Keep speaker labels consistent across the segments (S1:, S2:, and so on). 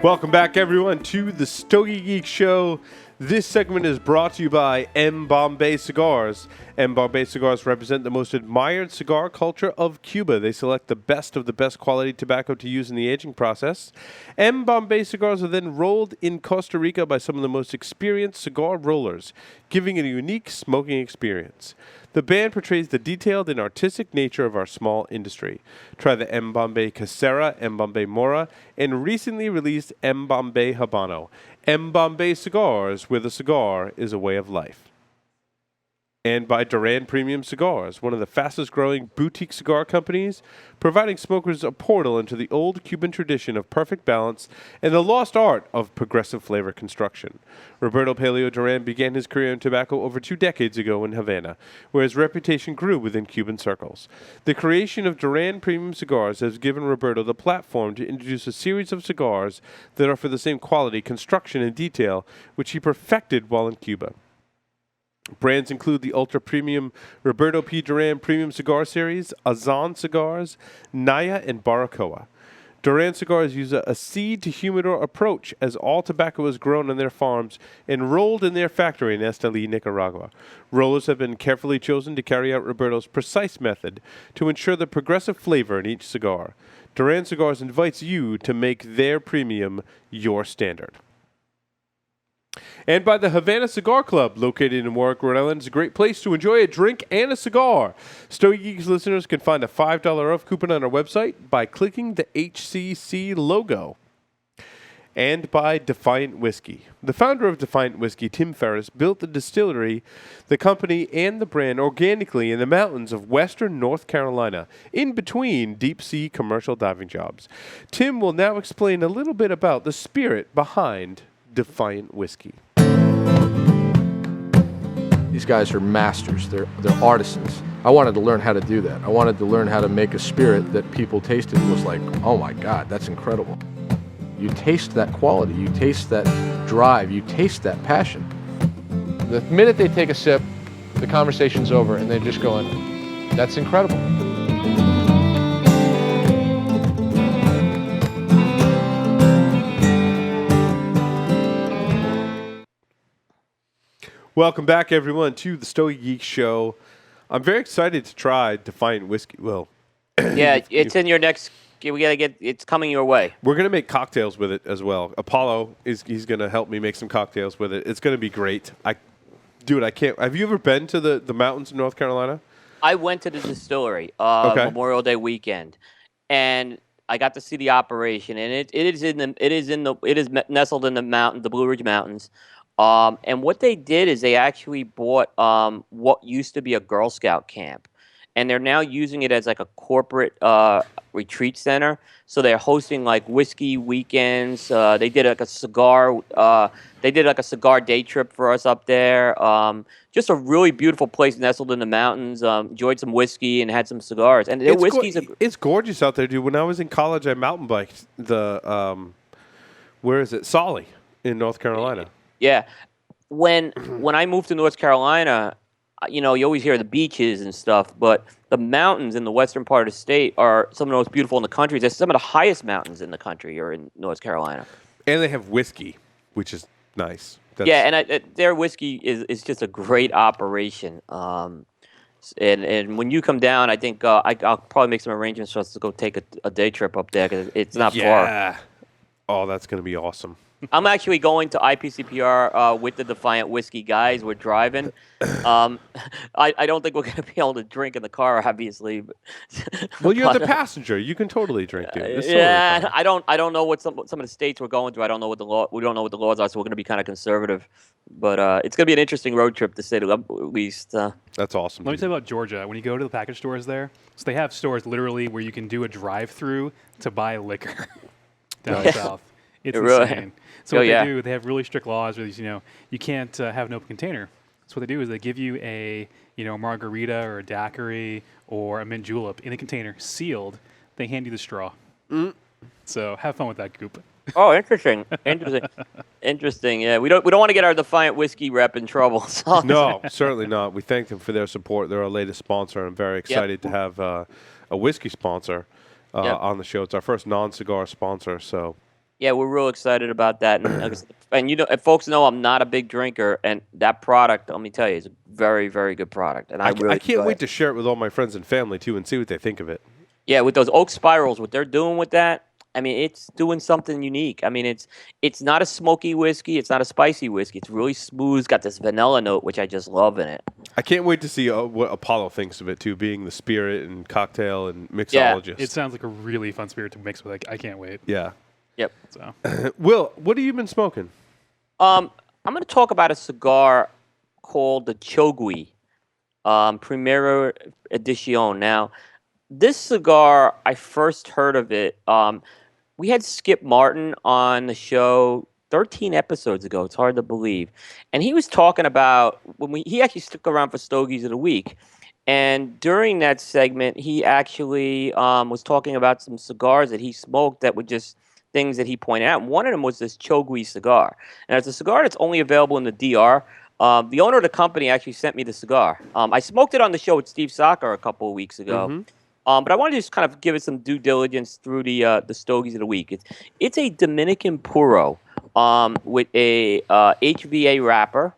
S1: Welcome back, everyone, to the Stogie Geek Show. This segment is brought to you by M. Bombay Cigars. M. Bombay Cigars represent the most admired cigar culture of Cuba. They select the best of the best quality tobacco to use in the aging process. M. Bombay Cigars are then rolled in Costa Rica by some of the most experienced cigar rollers, giving it a unique smoking experience. The band portrays the detailed and artistic nature of our small industry. Try the M. Bombay Casera, M. Bombay Mora, and recently released M. Bombay Habano. M. Bombay Cigars, where the cigar is a way of life. And by Duran Premium Cigars, one of the fastest growing boutique cigar companies, providing smokers a portal into the old Cuban tradition of perfect balance and the lost art of progressive flavor construction. Roberto Paleo Duran began his career in tobacco over 2 decades ago in Havana, where his reputation grew within Cuban circles. The creation of Duran Premium Cigars has given Roberto the platform to introduce a series of cigars that offer the same quality, construction, and detail which he perfected while in Cuba. Brands include the ultra-premium Roberto P. Duran Premium Cigar Series, Azan Cigars, Naya, and Baracoa. Duran Cigars use a seed-to-humidor approach as all tobacco is grown on their farms and rolled in their factory in Esteli, Nicaragua. Rollers have been carefully chosen to carry out Roberto's precise method to ensure the progressive flavor in each cigar. Duran Cigars invites you to make their premium your standard. And by the Havana Cigar Club, located in Warwick, Rhode Island. It's a great place to enjoy a drink and a cigar. Stogie Geeks listeners can find a $5 off coupon on our website by clicking the HCC logo. And by Defiant Whiskey. The founder of Defiant Whiskey, Tim Ferriss, built the distillery, the company, and the brand organically in the mountains of western North Carolina, in between deep-sea commercial diving jobs. Tim will now explain a little bit about the spirit behind Defiant Whiskey.
S2: These guys are masters. They're artisans. I wanted to learn how to do that. I wanted to learn how to make a spirit that people tasted and was like, oh my God, that's incredible. You taste that quality. You taste that drive. You taste that passion. The minute they take a sip, the conversation's over and they're just going, that's incredible.
S1: Welcome back, everyone, to the Stogie Geek Show. I'm very excited to try Defiant Whiskey. Well,
S3: yeah, it's in your next. We gotta get. It's coming your way.
S1: We're gonna make cocktails with it as well. Apollo he's gonna help me make some cocktails with it. It's gonna be great. I can't. Have you ever been to the mountains of North Carolina?
S3: I went to the distillery Memorial Day weekend, and I got to see the operation. And it is nestled in the mountain, the Blue Ridge Mountains. And what they did is they actually bought what used to be a Girl Scout camp, and they're now using it as like a corporate retreat center. So they're hosting like whiskey weekends. They did like a cigar. They did like a cigar day trip for us up there. Just a really beautiful place nestled in the mountains. Enjoyed some whiskey and had some cigars. And their whiskey's
S1: it's gorgeous out there, dude. When I was in college, I mountain biked the where is it? Solly in North Carolina.
S3: Yeah. When I moved to North Carolina, you know, you always hear the beaches and stuff, but the mountains in the western part of the state are some of the most beautiful in the country. There's some of the highest mountains in the country are in North Carolina.
S1: And they have whiskey, which is nice.
S3: Yeah, and their whiskey is just a great operation. And when you come down, I think I'll probably make some arrangements for us to go take a day trip up there because it's not far.
S1: Yeah. Oh, that's going to be awesome.
S3: I'm actually going to IPCPR with the Defiant Whiskey guys. We're driving. I don't think we're going to be able to drink in the car, obviously. But
S1: well, you're the passenger. You can totally drink, dude. It's
S3: yeah,
S1: totally
S3: I don't know what some of the states we're going through. I don't know what we don't know what the laws are, so we're going to be kind of conservative. But it's going to be an interesting road trip to say at least.
S1: That's awesome.
S4: Let me tell you about Georgia. When you go to the package stores there, so they have stores literally where you can do a drive-through to buy liquor down south. It's insane. So what they do, they have really strict laws where you can't have an open container. So what they do is they give you a margarita or a daiquiri or a mint julep in a container, sealed. They hand you the straw. So have fun with that, Goop.
S3: Oh, interesting. Yeah, we don't want to get our Defiant Whiskey rep in trouble. So.
S1: No, certainly not. We thank them for their support. They're our latest sponsor. I'm very excited to have a whiskey sponsor on the show. It's our first non-cigar sponsor, so
S3: Yeah, we're real excited about that, and folks know I'm not a big drinker, and that product, let me tell you, is a very, very good product, and I really
S1: can't
S3: enjoy
S1: wait
S3: it.
S1: to share it with all my friends and family too, and see what they think of it.
S3: Yeah, with those oak spirals, what they're doing with that, I mean, it's doing something unique. I mean, it's not a smoky whiskey, it's not a spicy whiskey. It's really smooth, got this vanilla note, which I just love in it.
S1: I can't wait to see what Apollo thinks of it too, being the spirit and cocktail and
S3: Yeah.
S1: mixologist.
S4: It sounds like a really fun spirit to mix with. Like, I can't wait.
S1: Yeah.
S3: Yep.
S4: So
S1: Will, what have you been smoking?
S3: I'm going to talk about a cigar called the Chokri, Primera Edición. Now, this cigar, I first heard of it. We had Skip Martin on the show 13 episodes ago. It's hard to believe. And he was talking about he actually stuck around for Stogies of the Week. And during that segment, he actually was talking about some cigars that he smoked that were just things that he pointed out. And one of them was this Chokri cigar. And it's a cigar that's only available in the DR. The owner of the company actually sent me the cigar. I smoked it on the show with Steve Saka a couple of weeks ago.
S1: Mm-hmm.
S3: But I want to just kind of give it some due diligence through the Stogies of the Week. It's a Dominican Puro with a HVA wrapper.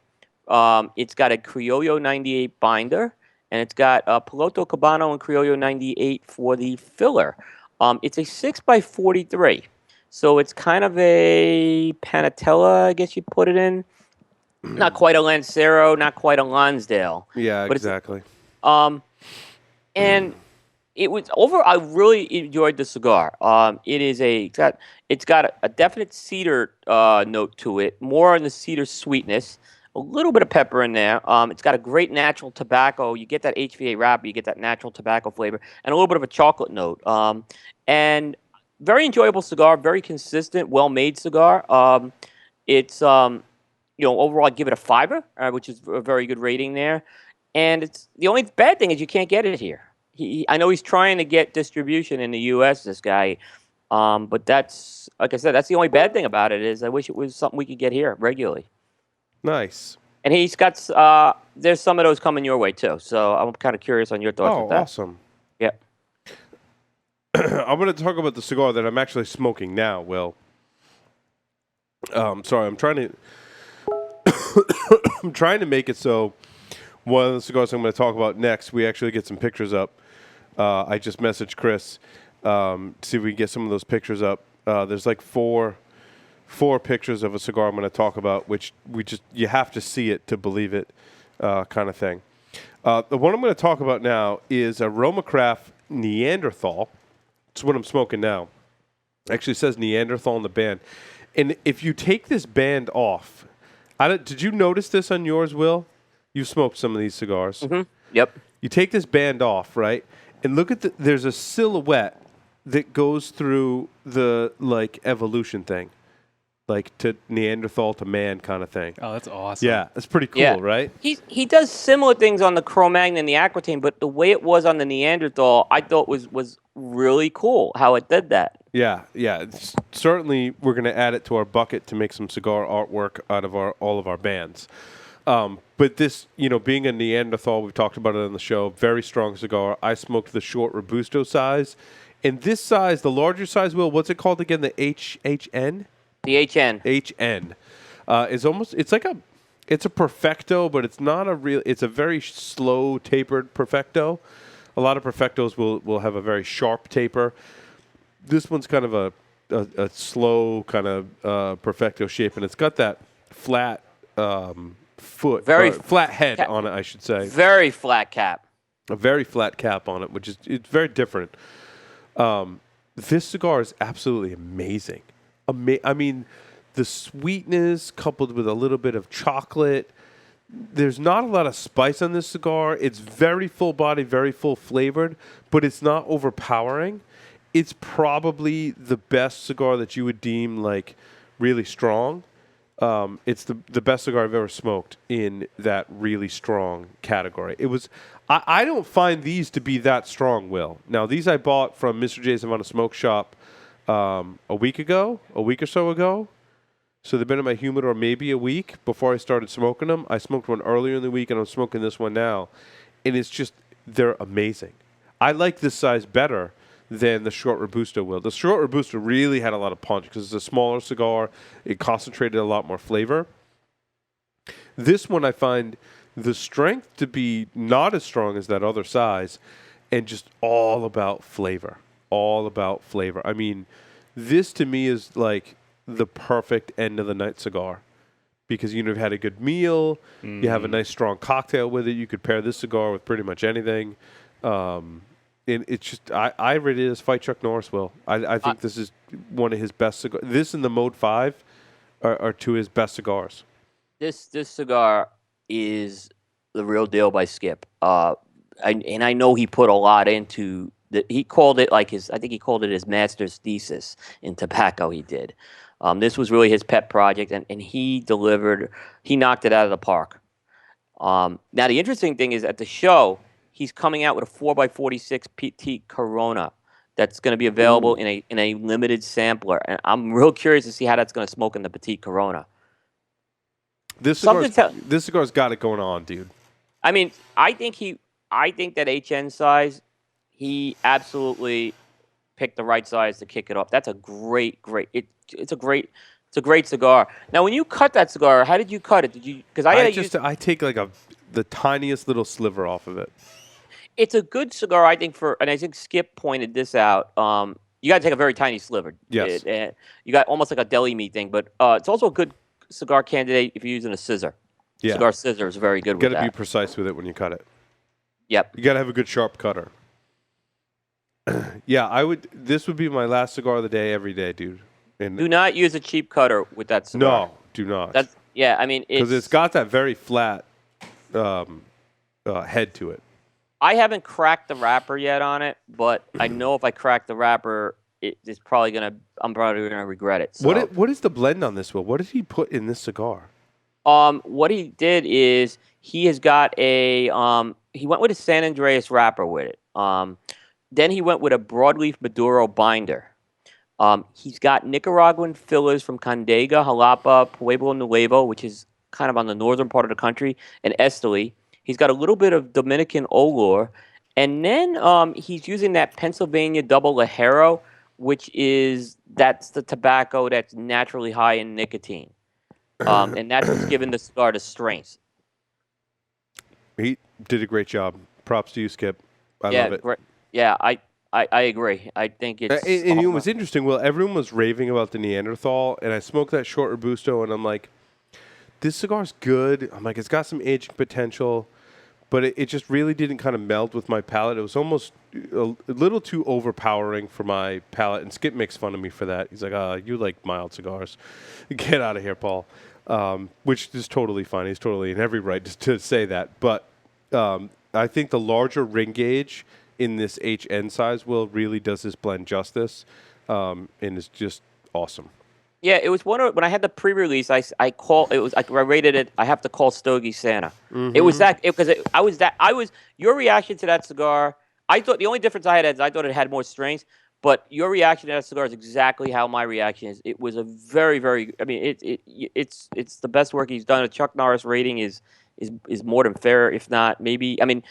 S3: It's got a Criollo 98 binder, and it's got Piloto Cabano and Criollo 98 for the filler. It's a 6x43, so it's kind of a Panatella, I guess you put it in. Not quite a Lancero, not quite a Lonsdale.
S1: Yeah,
S3: but
S1: exactly.
S3: And it was over. I really enjoyed the cigar. It's got a definite cedar note to it, more on the cedar sweetness, a little bit of pepper in there. It's got a great natural tobacco. You get that HVA wrapper, you get that natural tobacco flavor, and a little bit of a chocolate note. And very enjoyable cigar, very consistent, well-made cigar. It's overall, I'd give it a 5, which is a very good rating there. And it's the only bad thing is you can't get it here. I know he's trying to get distribution in the U.S., this guy, but that's, like I said, that's the only bad thing about it is I wish it was something we could get here regularly.
S1: Nice.
S3: And he's got, there's some of those coming your way, too. So I'm kind of curious on your thoughts with that.
S1: Oh, awesome.
S3: Yep.
S1: I'm going to talk about the cigar that I'm actually smoking now, Will. Sorry, I'm trying to make it so one of the cigars I'm going to talk about next, we actually get some pictures up. I just messaged Chris to see if we can get some of those pictures up. There's like four pictures of a cigar I'm going to talk about, which you have to see it to believe it, kind of thing. The one I'm going to talk about now is a Roma Craft Neanderthal. It's what I'm smoking now. Actually, it says Neanderthal on the band. And if you take this band off, did you notice this on yours, Will? You smoked some of these cigars.
S3: Mm-hmm. Yep.
S1: You take this band off, right? And look at there's a silhouette that goes through the evolution thing. Like to Neanderthal to man kind of thing.
S4: Oh, that's awesome.
S1: Yeah, that's pretty cool, right?
S3: He does similar things on the Cro-Magnon and the Aquitaine, but the way it was on the Neanderthal, I thought was really cool how it did that.
S1: Yeah. Certainly, we're going to add it to our bucket to make some cigar artwork out of all of our bands. But this, being a Neanderthal, we've talked about it on the show, very strong cigar. I smoked the short Robusto size. And this size, the larger size, Will, what's it called again? The HN?
S3: The HN.
S1: HN. It's a Perfecto, but it's not it's a very slow tapered Perfecto. A lot of Perfectos will have a very sharp taper. This one's kind of a slow kind of Perfecto shape, and it's got that flat flat head on it, I should say.
S3: Very flat cap.
S1: A very flat cap on it, which is it's very different. This cigar is absolutely amazing. I mean, the sweetness coupled with a little bit of chocolate. There's not a lot of spice on this cigar. It's very full body, very full flavored, but it's not overpowering. It's probably the best cigar that you would deem like really strong. It's the best cigar I've ever smoked in that really strong category. It was. I don't find these to be that strong, Will. Now, these I bought from Mr. J's Havana Smoke Shop a week or so ago. So they've been in my humidor maybe a week before I started smoking them. I smoked one earlier in the week, and I'm smoking this one now. And it's just, they're amazing. I like this size better than the short Robusto will. The short Robusto really had a lot of punch because it's a smaller cigar. It concentrated a lot more flavor. This one I find the strength to be not as strong as that other size and just all about flavor. All about flavor. I mean, this to me is like the perfect end of the night cigar because you've had a good meal, you have a nice strong cocktail with it. You could pair this cigar with pretty much anything. And it's just, I rate it as Fight Chuck Norris will. I think this is one of his best cigars. This and the Mode 5 are two of his best cigars.
S3: This cigar is the real deal by Skip. And I know he put a lot into he called it like I think he called it his master's thesis in tobacco he did. This was really his pet project, and he delivered. He knocked it out of the park. Now, the interesting thing is at the show, he's coming out with a 4x46 Petite Corona that's going to be available in a limited sampler. And I'm real curious to see how that's going to smoke in the Petite Corona.
S1: This cigar's got it going on, dude.
S3: I mean, I think that HN size, he absolutely picked the right size to kick it off. That's a great. It's a great cigar. Now, when you cut that cigar, how did you cut it? Did you? Because I
S1: take like the tiniest little sliver off of it.
S3: It's a good cigar, I think, and I think Skip pointed this out. You got to take a very tiny sliver.
S1: Yes.
S3: You got almost like a deli meat thing, but it's also a good cigar candidate if you're using a scissor.
S1: Yeah.
S3: Cigar scissor is very good with that.
S1: You got to be precise with it when you cut it.
S3: Yep.
S1: You got to have a good sharp cutter. Yeah, this would be my last cigar of the day every day, dude.
S3: Do not use a cheap cutter with that cigar.
S1: No, do not.
S3: I mean,
S1: because it's got that very flat head to it.
S3: I haven't cracked the wrapper yet on it, but I know if I crack the wrapper, I'm probably gonna regret it. So.
S1: What is the blend on this, Will? What did he put in this cigar?
S3: What he did is he has got he went with a San Andreas wrapper with it. Then he went with a broadleaf Maduro binder. He's got Nicaraguan fillers from Condega, Jalapa, Pueblo Nuevo, which is kind of on the northern part of the country, and Esteli. He's got a little bit of Dominican Olor. And then he's using that Pennsylvania Double Lajero, that's the tobacco that's naturally high in nicotine. And that's what's giving the cigar the strength.
S1: He did a great job. Props to you, Skip. I love it.
S3: Great. Yeah, I agree. I think it's...
S1: And it was interesting. Well, everyone was raving about the Neanderthal, and I smoked that short Robusto, and I'm like, this cigar's good. I'm like, it's got some aging potential, but it just really didn't kind of meld with my palate. It was almost a little too overpowering for my palate, and Skip makes fun of me for that. He's like, you like mild cigars. Get out of here, Paul. Which is totally fine. He's totally in every right to say that. But I think the larger ring gauge in this HN size really does this blend justice, and is just awesome.
S3: Yeah, it was when I had the pre-release. I rated it. I have to call Stogie Santa. Mm-hmm. It was that because your reaction to that cigar. I thought the only difference I had is I thought it had more strength. But your reaction to that cigar is exactly how my reaction is. It was a very, very. I mean, it's the best work he's done. A Chuck Norris rating is more than fair, if not maybe. I mean,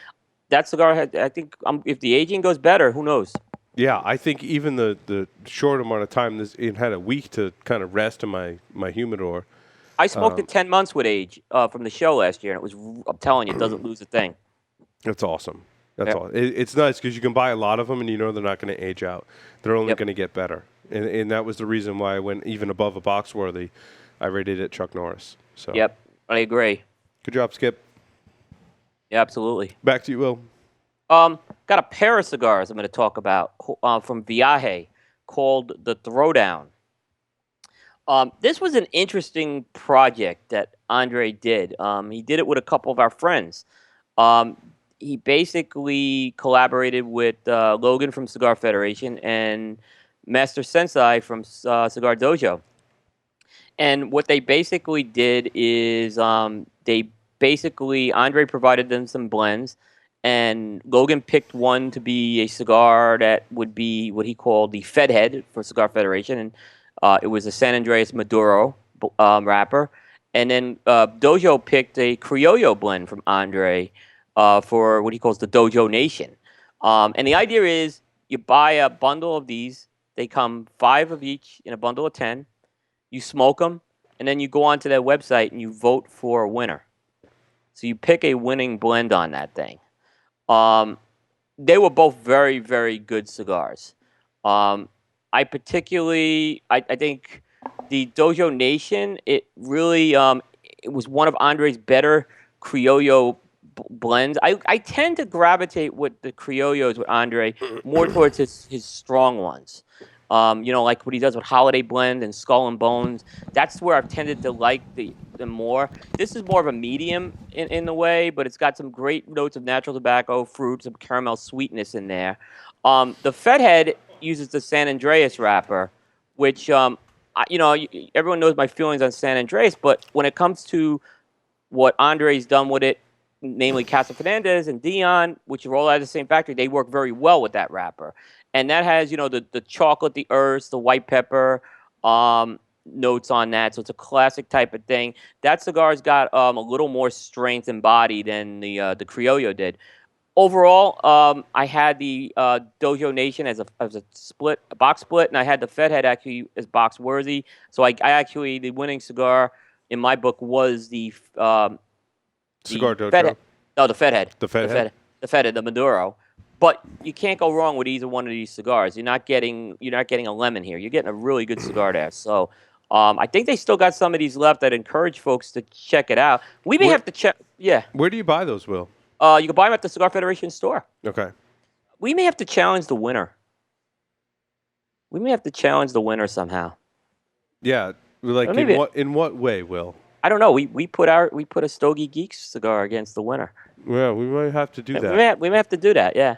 S3: that cigar had. I think if the aging goes better, who knows?
S1: Yeah, I think even the short amount of time, it had a week to kind of rest in my humidor.
S3: I smoked it 10 months with age from the show last year, and it was. I'm telling you, it doesn't lose a thing.
S1: That's awesome. That's all. It's nice because you can buy a lot of them, and you know they're not going to age out. They're only going to get better, and that was the reason why I went even above a Boxworthy. I rated it Chuck Norris. So.
S3: Yep, I agree.
S1: Good job, Skip.
S3: Yeah, absolutely.
S1: Back to you, Will.
S3: Got a pair of cigars I'm going to talk about from Viaje called the Throwdown. This was an interesting project that Andre did. He did it with a couple of our friends. He basically collaborated with Logan from Cigar Federation and Master Sensei from Cigar Dojo. And what they basically did is Andre provided them some blends, and Logan picked one to be a cigar that would be what he called the Fed Head for Cigar Federation, and it was a San Andreas Maduro wrapper. And then Dojo picked a Criollo blend from Andre for what he calls the Dojo Nation. And the idea is You buy a bundle of these. They come 5 of each in a bundle of 10. You smoke them, and then you go onto their website and you vote for a winner. So you pick a winning blend on that thing. They were both very, very good cigars. I think the Dojo Nation, it really, it was one of Andre's better Criollo blends. I tend to gravitate with the Criollos with Andre more towards his strong ones. Like what he does with Holiday Blend and Skull and Bones. That's where I've tended to like them more. This is more of a medium in the way, but it's got some great notes of natural tobacco, fruit, some caramel sweetness in there. The Fedhead uses the San Andreas wrapper, which, everyone knows my feelings on San Andreas, but when it comes to what Andre's done with it, namely Casa Fernandez and Dion, which are all out of the same factory, they work very well with that wrapper. And that has, the chocolate, the earths, the white pepper notes on that. So it's a classic type of thing. That cigar's got a little more strength and body than the Criollo did. Overall, I had the Dojo Nation as a box split, and I had the Fedhead actually as box worthy. So I actually, the winning cigar in my book was the
S1: Cigar Dojo?
S3: Fedhead. No, the Fedhead.
S1: The Fedhead?
S3: The Fedhead, the Maduro. But you can't go wrong with either one of these cigars. You're not getting a lemon here. You're getting a really good cigar there. So I think they still got some of these left. I'd encourage folks to check it out. We may have to check. Yeah.
S1: Where do you buy those, Will?
S3: You can buy them at the Cigar Federation store.
S1: Okay.
S3: We may have to challenge the winner. Somehow.
S1: Yeah. Like in what way, Will?
S3: I don't know. We put a Stogie Geeks cigar against the winner.
S1: Yeah, we might have to do that.
S3: We may have to do that. Yeah.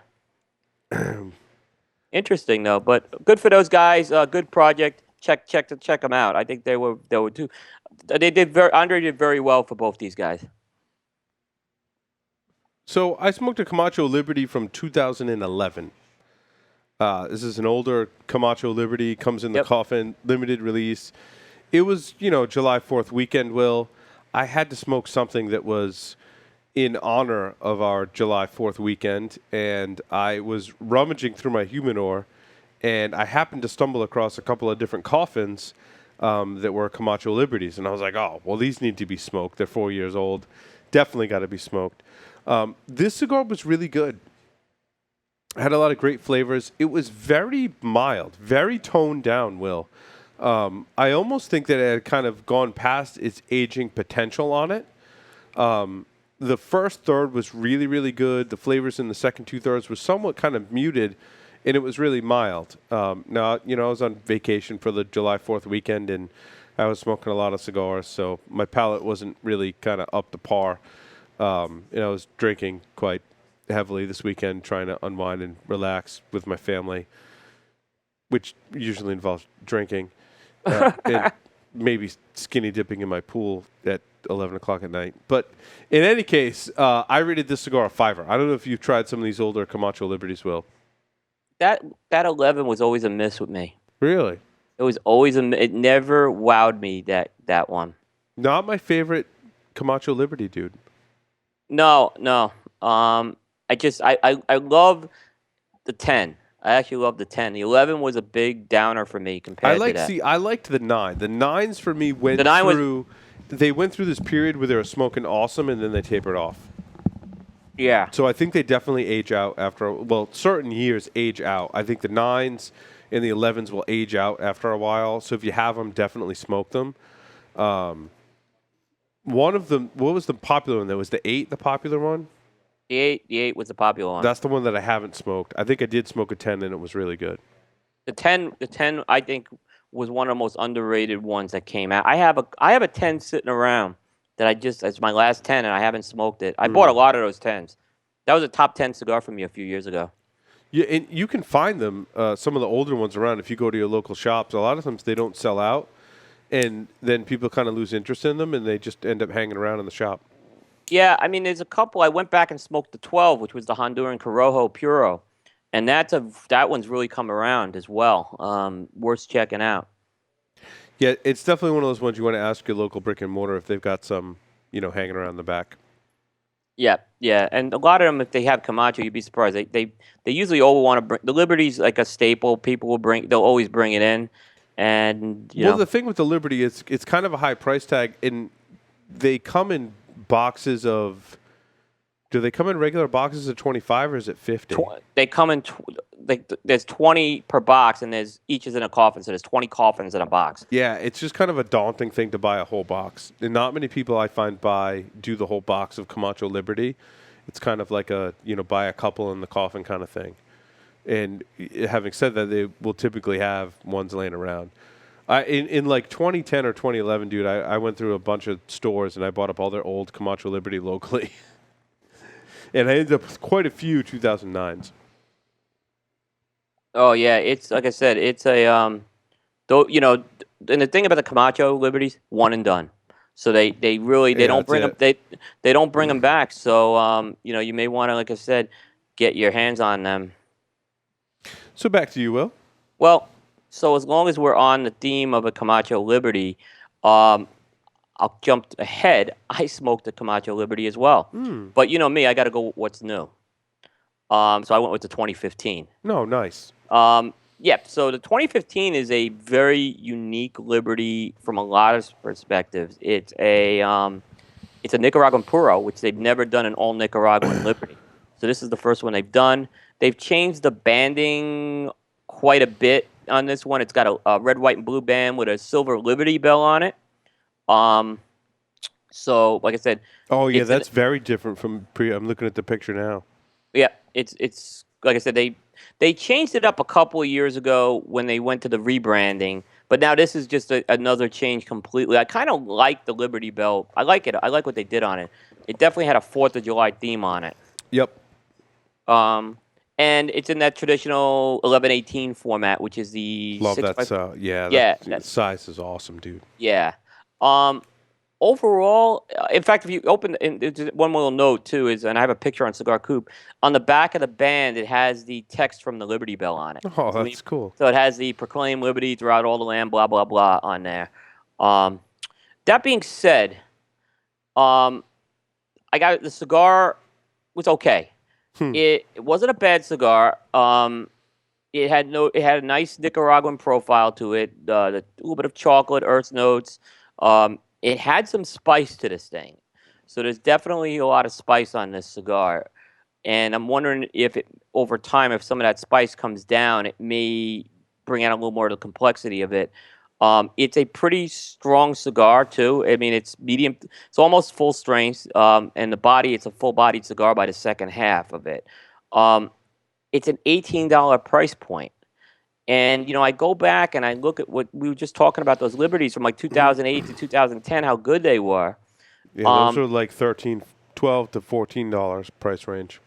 S3: Interesting though, but good for those guys. Good project. Check them out. I think they were too. Andre did very well for both these guys.
S1: So I smoked a Camacho Liberty from 2011. This is an older Camacho Liberty. Comes in the coffin, limited release. It was, July 4th weekend, Will. I had to smoke something that was in honor of our July 4th weekend, and I was rummaging through my humidor, and I happened to stumble across a couple of different coffins that were Camacho Liberties, and I was like, oh, well, these need to be smoked. They're 4 years old. Definitely got to be smoked. This cigar was really good. Had a lot of great flavors. It was very mild, very toned down, Will. I almost think that it had kind of gone past its aging potential on it. The first third was really, really good. The flavors in the second 2/3 were somewhat kind of muted, and it was really mild. Now, I was on vacation for the July 4th weekend, and I was smoking a lot of cigars, so my palate wasn't really kind of up to par. I was drinking quite heavily this weekend, trying to unwind and relax with my family, which usually involves drinking. And maybe skinny dipping in my pool at 11 o'clock at night. But in any case, I rated this cigar a 5. I don't know if you've tried some of these older Camacho Liberties, Will.
S3: That 11 was always a miss with me.
S1: Really?
S3: It was always it never wowed me, that one.
S1: Not my favorite Camacho Liberty, dude.
S3: No. I love the 10. I actually love the 10. The 11 was a big downer for me compared to that.
S1: I liked the 9. The 9s for me went through this period where they were smoking awesome and then they tapered off.
S3: Yeah.
S1: So I think they definitely age out after, certain years age out. I think the 9s and the 11s will age out after a while. So if you have them, definitely smoke them. One of them, what was the popular one? There was the 8, the popular one?
S3: The 8 was the popular one.
S1: That's the one that I haven't smoked. I think I did smoke a 10 and it was really good.
S3: The 10 I think was one of the most underrated ones that came out. I have a 10 sitting around that it's my last 10 and I haven't smoked it. I bought a lot of those 10s. That was a top 10 cigar for me a few years ago.
S1: Yeah, and you can find them, some of the older ones around if you go to your local shops. A lot of times they don't sell out and then people kind of lose interest in them and they just end up hanging around in the shop.
S3: Yeah, I mean, there's a couple. I went back and smoked the 12, which was the Honduran Corojo Puro, and that one's really come around as well. Worth checking out.
S1: Yeah, it's definitely one of those ones you want to ask your local brick and mortar if they've got some, hanging around the back.
S3: Yeah, yeah, and a lot of them, if they have Camacho, you'd be surprised. They usually all want to bring the Liberty's like a staple. People will they'll always bring it in, and
S1: well, the thing with the Liberty is it's kind of a high price tag, and they come in boxes of. Do they come in regular boxes of 25 or is it 50?
S3: They come in. There's 20 per box, and each is in a coffin, so there's 20 coffins in a box.
S1: Yeah, it's just kind of a daunting thing to buy a whole box. And not many people I find do the whole box of Camacho Liberty. It's kind of like buy a couple in the coffin kind of thing. And having said that, they will typically have ones laying around. In like 2010 or 2011, dude, I went through a bunch of stores and I bought up all their old Camacho Liberty locally. And I ended up with quite a few 2009s.
S3: Oh yeah, it's like I said, it's a though and the thing about the Camacho Liberties, one and done. So they don't bring them they don't bring them back. So you may want to, like I said, get your hands on them.
S1: So back to you, Will.
S3: Well, so as long as we're on the theme of a Camacho Liberty, I'll jump ahead. I smoked a Camacho Liberty as well. But you know me, I got to go with what's new. So I went with the 2015.
S1: No, nice.
S3: Yeah, so the 2015 is a very unique Liberty from a lot of perspectives. It's a Nicaraguan Puro, which they've never done an all Nicaraguan Liberty. So this is the first one they've done. They've changed the banding quite a bit on this one. It's got a red, white, and blue band with a silver Liberty bell on it. So like I said,
S1: oh yeah, that's very different from I'm looking at the picture now.
S3: Yeah, it's like I said, they changed it up a couple of years ago when they went to the rebranding, but now this is just another change completely. I kind of like the Liberty Bell. I like it. I like what they did on it. It definitely had a 4th of July theme on it.
S1: Yep.
S3: And it's in that traditional 1118 format, which is the
S1: love
S3: 6
S1: that. That size is awesome, dude.
S3: Yeah. Overall, in fact, if you open, one little note too is, and I have a picture on Cigar Coop, on the back of the band, it has the text from the Liberty Bell on it.
S1: Oh, that's cool.
S3: So it has the Proclaim Liberty throughout all the land, blah, blah, blah on there. That being said, I got the cigar was okay. It wasn't a bad cigar. It had a nice Nicaraguan profile to it, a little bit of chocolate, earth notes. It had some spice to this thing. So there's definitely a lot of spice on this cigar. And I'm wondering if over time, if some of that spice comes down, it may bring out a little more of the complexity of it. It's a pretty strong cigar, too. I mean, it's medium. It's almost full strength. And the body, it's a full-bodied cigar by the second half of it. It's an $18 price point. And, I go back and I look at what we were just talking about, those Liberties from like 2008 to 2010, how good they were.
S1: Yeah, those are like $12 to $14 price range.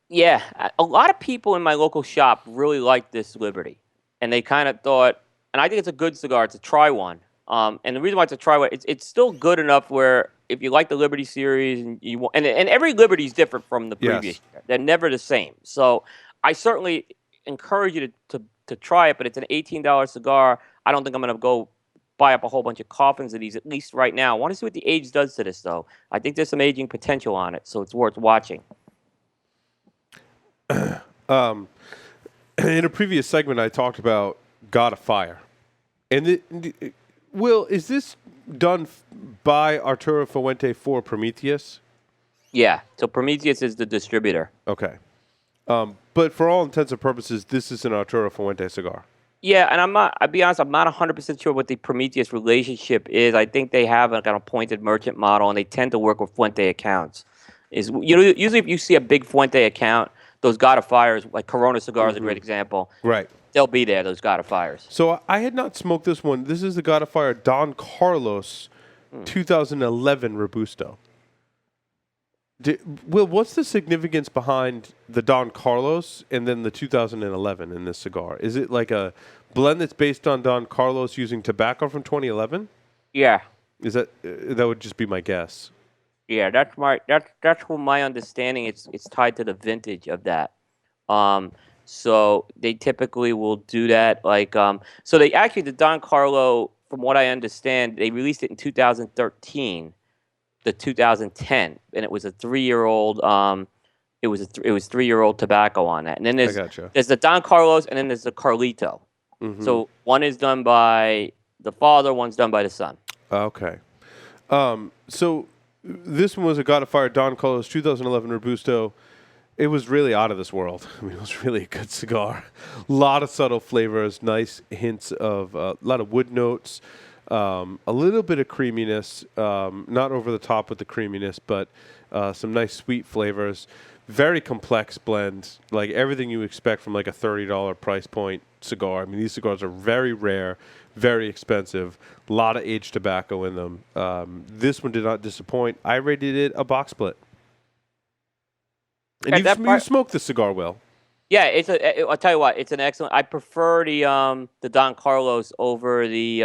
S3: Yeah. A lot of people in my local shop really liked this Liberty. And they kind of thought, and I think it's a good cigar. It's a try one. And the reason why it's a try one, it's still good enough where if you like the Liberty series, and you want, and every Liberty is different from the previous year. They're never the same. So I certainly encourage you to try it, but it's an $18 cigar. I don't think I'm going to go buy up a whole bunch of coffins of these, at least right now. I want to see what the age does to this, though. I think there's some aging potential on it, so it's worth watching.
S1: In a previous segment, I talked about God of Fire. And Will, is this done by Arturo Fuente for Prometheus?
S3: Yeah, so Prometheus is the distributor.
S1: Okay. But for all intents and purposes, this is an Arturo Fuente cigar.
S3: Yeah, and I'll be honest, I'm not 100% sure what the Prometheus relationship is. I think they have an appointed merchant model, and they tend to work with Fuente accounts. Usually if you see a big Fuente account, those God of Fires, like Corona Cigar is a great example.
S1: Right.
S3: They'll be there, those God of Fires.
S1: So I had not smoked this one. This is the God of Fire Don Carlos 2011 Robusto. Will, what's the significance behind the Don Carlos and then the 2011 in this cigar? Is it like a blend that's based on Don Carlos using tobacco from 2011?
S3: Yeah.
S1: Is that would just be my guess?
S3: Yeah, that's what my understanding. It's tied to the vintage of that. So they typically will do that. So they actually, the Don Carlo, from what I understand, they released it in 2013. the 2010, and it was a 3-year-old. It was 3-year-old tobacco on that, and then there's the Don Carlos, and then there's the Carlito. Mm-hmm. So one is done by the father, one's done by the son.
S1: Okay. So this one was a God of Fire Don Carlos 2011 Robusto. It was really out of this world. I mean, it was really a good cigar. A lot of subtle flavors, nice hints of a lot of wood notes, a little bit of creaminess, not over the top with the creaminess, but some nice sweet flavors. Very complex blend, like everything you expect from like a $30 price point cigar. I mean, these cigars are very rare, very expensive, a lot of aged tobacco in them. This one did not disappoint. I rated it a box split. And you smoked the cigar, Will.
S3: Yeah, I'll tell you what, it's an excellent. I prefer the Don Carlos over the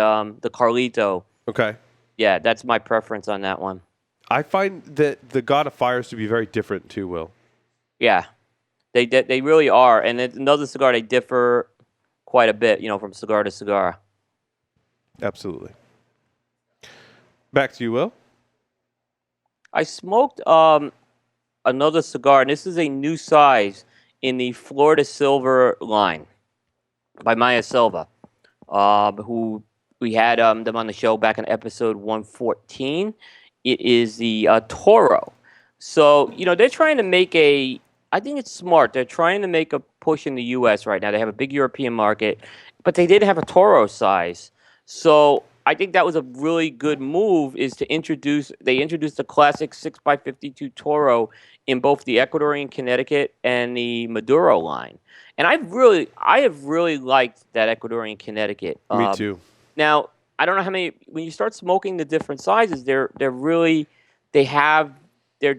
S3: Carlito.
S1: Okay.
S3: Yeah, that's my preference on that one.
S1: I find that the God of Fires to be very different too, Will.
S3: Yeah, they really are, and another cigar they differ quite a bit, from cigar to cigar.
S1: Absolutely. Back to you, Will.
S3: I smoked another cigar, and this is a new size in the Florida Silver line by Maya Silva, who we had them on the show back in episode 114. It is the Toro. So, they're trying to make I think it's smart. They're trying to make a push in the U.S. right now. They have a big European market, but they didn't have a Toro size. So I think that was a really good move, is to introduce the classic 6x52 Toro in both the Ecuadorian Connecticut and the Maduro line. And I have really liked that Ecuadorian Connecticut.
S1: Me too.
S3: Now, I don't know how many, when you start smoking the different sizes, they're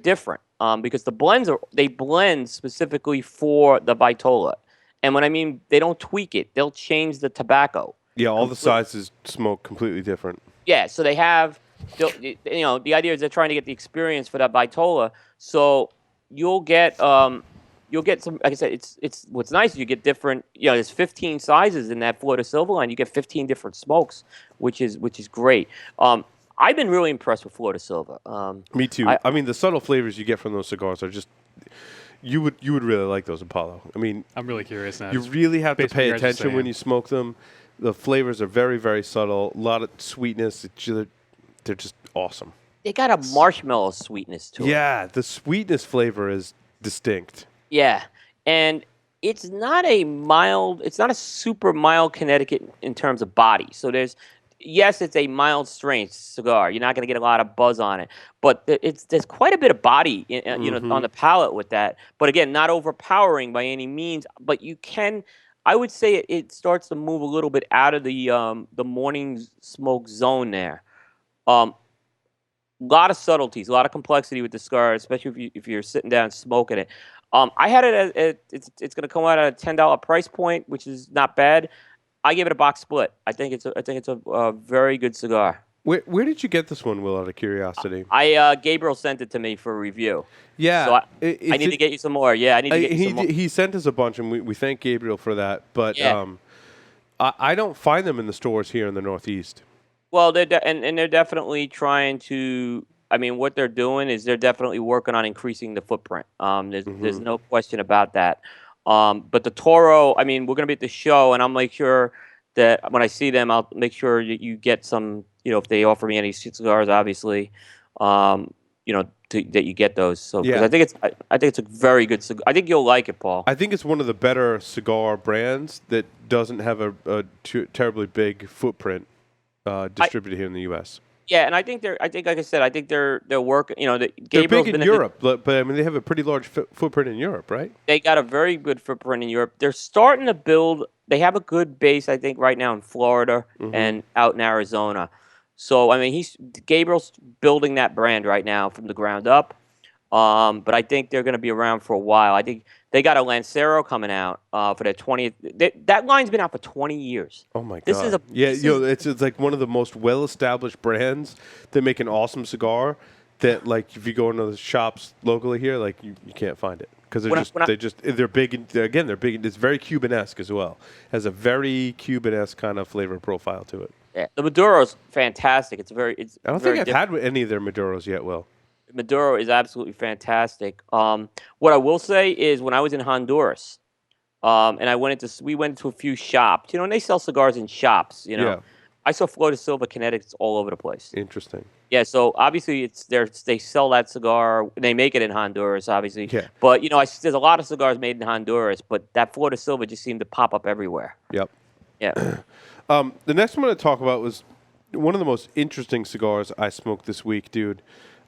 S3: different. Because they blend specifically for the Vitola. And when I mean they don't tweak it, they'll change the tobacco.
S1: Yeah, all the sizes smoke completely different.
S3: Yeah, so they have, the idea is they're trying to get the experience for that Vitola. So you'll get some, like I said, it's what's nice is you get different, there's 15 sizes in that Florida Silver line. You get 15 different smokes, which is great. I've been really impressed with Florida Silver.
S1: Me too. I mean, the subtle flavors you get from those cigars are just, you would really like those, Apollo. I mean,
S4: I'm really curious now.
S1: You really have to pay attention when you smoke them. The flavors are very, very subtle. A lot of sweetness. They're just awesome.
S3: They got a marshmallow sweetness to it.
S1: Yeah, the sweetness flavor is distinct.
S3: Yeah, and it's not a super mild Connecticut in terms of body. So yes, it's a mild strength cigar. You're not going to get a lot of buzz on it, but there's quite a bit of body, on the palate with that. But again, not overpowering by any means. But you can, I would say, it starts to move a little bit out of the morning smoke zone there. A lot of subtleties, a lot of complexity with the cigar, especially if you're sitting down smoking it. I had it it's going to come out at a $10 price point, which is not bad. I gave it a box split. I think it's a very good cigar.
S1: Where did you get this one, Will, out of curiosity?
S3: Gabriel sent it to me for review.
S1: Yeah.
S3: So I need to get you some more. Yeah, I need to get you some more.
S1: He sent us a bunch, and we thank Gabriel for that. But
S3: yeah.
S1: I don't find them in the stores here in the Northeast.
S3: Well, they're definitely trying to. I mean, what they're doing is they're definitely working on increasing the footprint. There's no question about that. But the Toro, I mean, we're going to be at the show, and I'll make sure that when I see them, I'll make sure that you get some, if they offer me any cigars, obviously, that you get those. So,
S1: yeah.
S3: I think it's a very good cigar. I think you'll like it, Paul.
S1: I think it's one of the better cigar brands that doesn't have a terribly big footprint distributed here in the U.S.
S3: Yeah, and I think like I said, they're working.
S1: They're big in Europe, but I mean they have a pretty large footprint in Europe, right?
S3: They got a very good footprint in Europe. They're starting to build. They have a good base, I think, right now in Florida and out in Arizona. So I mean, Gabriel's building that brand right now from the ground up. But I think they're going to be around for a while. I think they got a Lancero coming out for their 20th. That line's been out for 20 years.
S1: Oh my god! It's like one of the most well-established brands that make an awesome cigar. That like if you go into the shops locally here, like you can't find it because they're big. They're big. It's very Cuban-esque as well. Has a very Cuban-esque kind of flavor profile to it.
S3: Yeah, the Maduro's fantastic. I
S1: don't think I've had any of their Maduros yet, Will.
S3: Maduro is absolutely fantastic. What I will say is when I was in Honduras, and we went to a few shops, and they sell cigars in shops,
S1: Yeah.
S3: I saw Flor de Silva Kinetics all over the place.
S1: Interesting.
S3: Yeah, so obviously they sell that cigar. They make it in Honduras, obviously.
S1: Yeah.
S3: But there's a lot of cigars made in Honduras, but that Flor de Silva just seemed to pop up everywhere.
S1: Yep.
S3: Yeah.
S1: The next one I'm going to talk about was one of the most interesting cigars I smoked this week, dude.